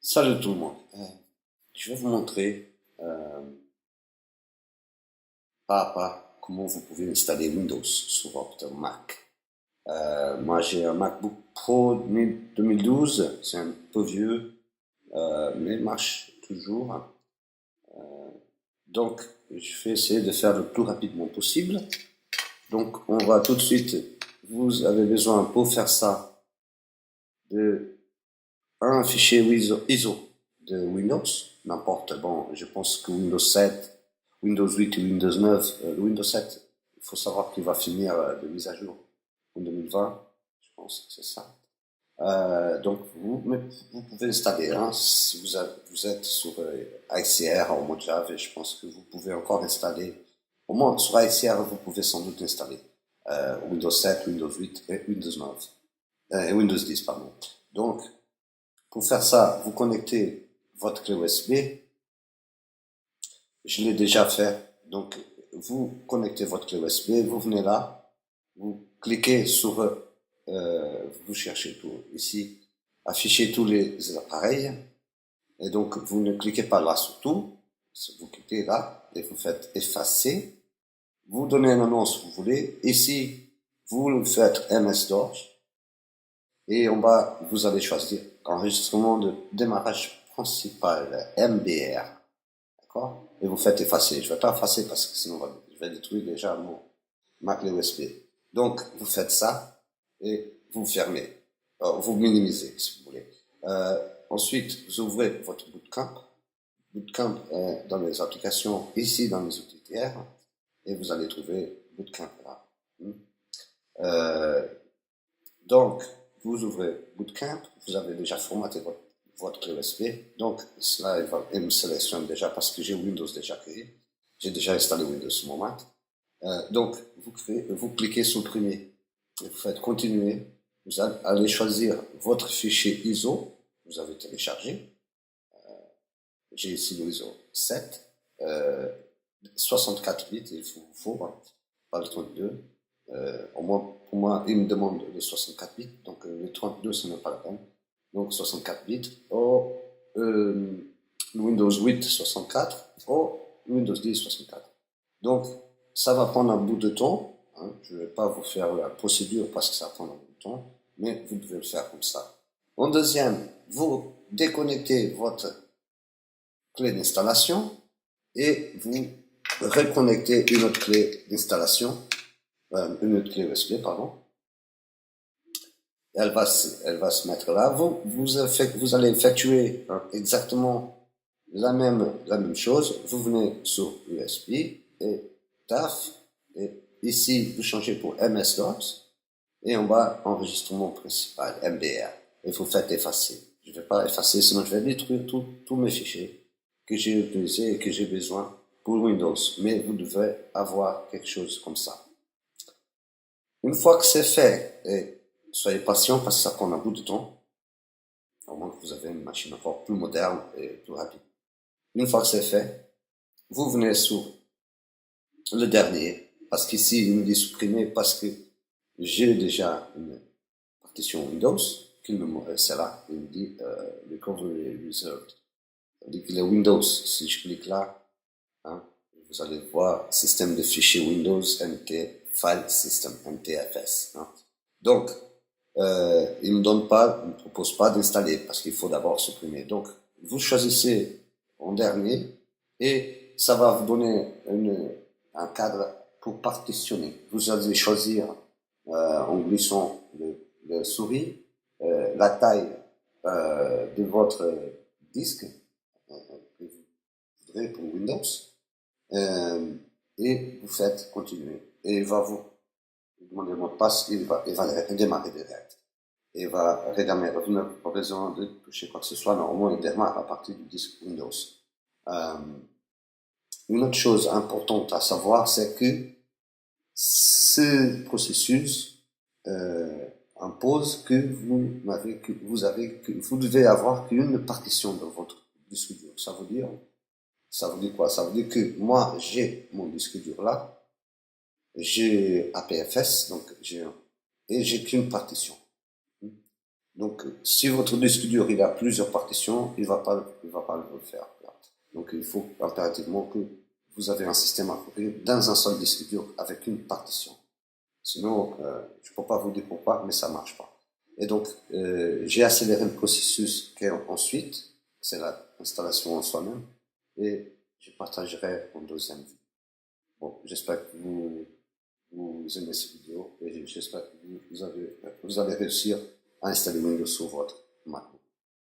Salut tout le monde. Je vais vous montrer pas à pas comment vous pouvez installer Windows sur votre Mac. Moi, j'ai un MacBook Pro 2012, c'est un peu vieux, mais il marche toujours. Donc, je vais essayer de faire le plus rapidement possible. Donc, on va tout de suite, vous avez besoin pour faire ça de un fichier ISO de Windows, n'importe, bon, je pense que Windows 7, Windows 8 et Windows 9, le Windows 7, il faut savoir qu'il va finir de mise à jour en 2020, je pense que c'est ça. Donc vous pouvez installer, hein, si vous êtes sur ICR en mode Java, je pense que vous pouvez encore installer, au moins sur ICR vous pouvez sans doute installer Windows 7, Windows 8 et Windows 9, et Windows 10, pardon. Donc pour faire ça, vous connectez votre clé USB. Je l'ai déjà fait. Donc, vous connectez votre clé USB, vous venez là, vous cliquez sur, vous cherchez tout ici, afficher tous les appareils. Et donc, vous ne cliquez pas là sur tout. Vous cliquez là et vous faites effacer. Vous donnez un nom si vous voulez. Ici, vous faites MS-DOS. Et en bas, vous allez choisir enregistrement de démarrage principal, MBR. D'accord? Et vous faites effacer. Je vais pas effacer parce que sinon je vais détruire déjà ma clé USB. Donc, vous faites ça et vous fermez. Vous minimisez, si vous voulez. Ensuite, vous ouvrez votre bootcamp. Bootcamp est dans les applications, ici dans les outils tiers, et vous allez trouver bootcamp là. Euh, donc, vous ouvrez Bootcamp, vous avez déjà formaté votre clé USB, donc cela il me sélectionne déjà parce que j'ai Windows déjà créé, j'ai déjà installé Windows sur mon Mac. Donc, vous cliquez supprimer, et vous faites continuer, vous allez choisir votre fichier ISO, vous avez téléchargé, j'ai ici le ISO 7, 64 bits, il faut hein, pas le 32. Au moins, pour moi, il me demande le 64 bits, donc le 32, ce n'est pas la peine. Donc 64 bits, au Windows 8 64, au Windows 10 64. Donc, ça va prendre un bout de temps. Hein. Je ne vais pas vous faire la procédure parce que ça prend un bout de temps, mais vous devez le faire comme ça. En deuxième, vous déconnectez votre clé d'installation et vous reconnectez une autre clé d'installation, une autre clé USB, pardon. Elle va se mettre là. Vous allez effectuer hein, exactement la même chose. Vous venez sur USB et taf. Et ici, vous changez pour MS-DOS. Et en bas, enregistrement principal, MBR. Et vous faites effacer. Je ne vais pas effacer, sinon je vais détruire tous mes fichiers que j'ai utilisés et que j'ai besoin pour Windows. Mais vous devez avoir quelque chose comme ça. Une fois que c'est fait, et soyez patient parce que ça prend un bout de temps, au moins que vous avez une machine encore plus moderne et plus rapide. Une fois que c'est fait, vous venez sur le dernier, parce qu'ici il me dit supprimer parce que j'ai déjà une partition Windows, c'est là, il me dit recovery reserved. Il dit que le Windows, si je clique là, hein, vous allez voir système de fichiers Windows NT File System NTFS. Hein. Donc, il ne me donne pas, il ne me propose pas d'installer parce qu'il faut d'abord supprimer. Donc, vous choisissez en dernier et ça va vous donner un cadre pour partitionner. Vous allez choisir en glissant le souris la taille de votre disque que vous voudrez pour Windows et vous faites continuer. Et il va vous demander le mot de passe, il va redémarrer direct. Et il va redémarrer, vous n'avez pas besoin de toucher quoi que ce soit, normalement il démarre à partir du disque Windows. Euh, une autre chose importante à savoir, c'est que ce processus impose que vous devez avoir qu'une partition de votre disque dur. Ça veut dire quoi? Ça veut dire que moi, j'ai mon disque dur là, j'ai APFS, donc et j'ai qu'une partition. Donc, si votre disque dur il a plusieurs partitions, il va pas le faire. Donc, il faut impérativement que vous avez un système approprié dans un seul disque dur avec une partition. Sinon, je peux pas vous dire pourquoi, mais ça marche pas. Et donc, j'ai accéléré le processus ensuite, c'est l'installation en soi-même, et je partagerai en deuxième vue. Bon, j'espère que vous aimez cette vidéo et j'espère que vous allez réussir à installer Windows sur votre Mac.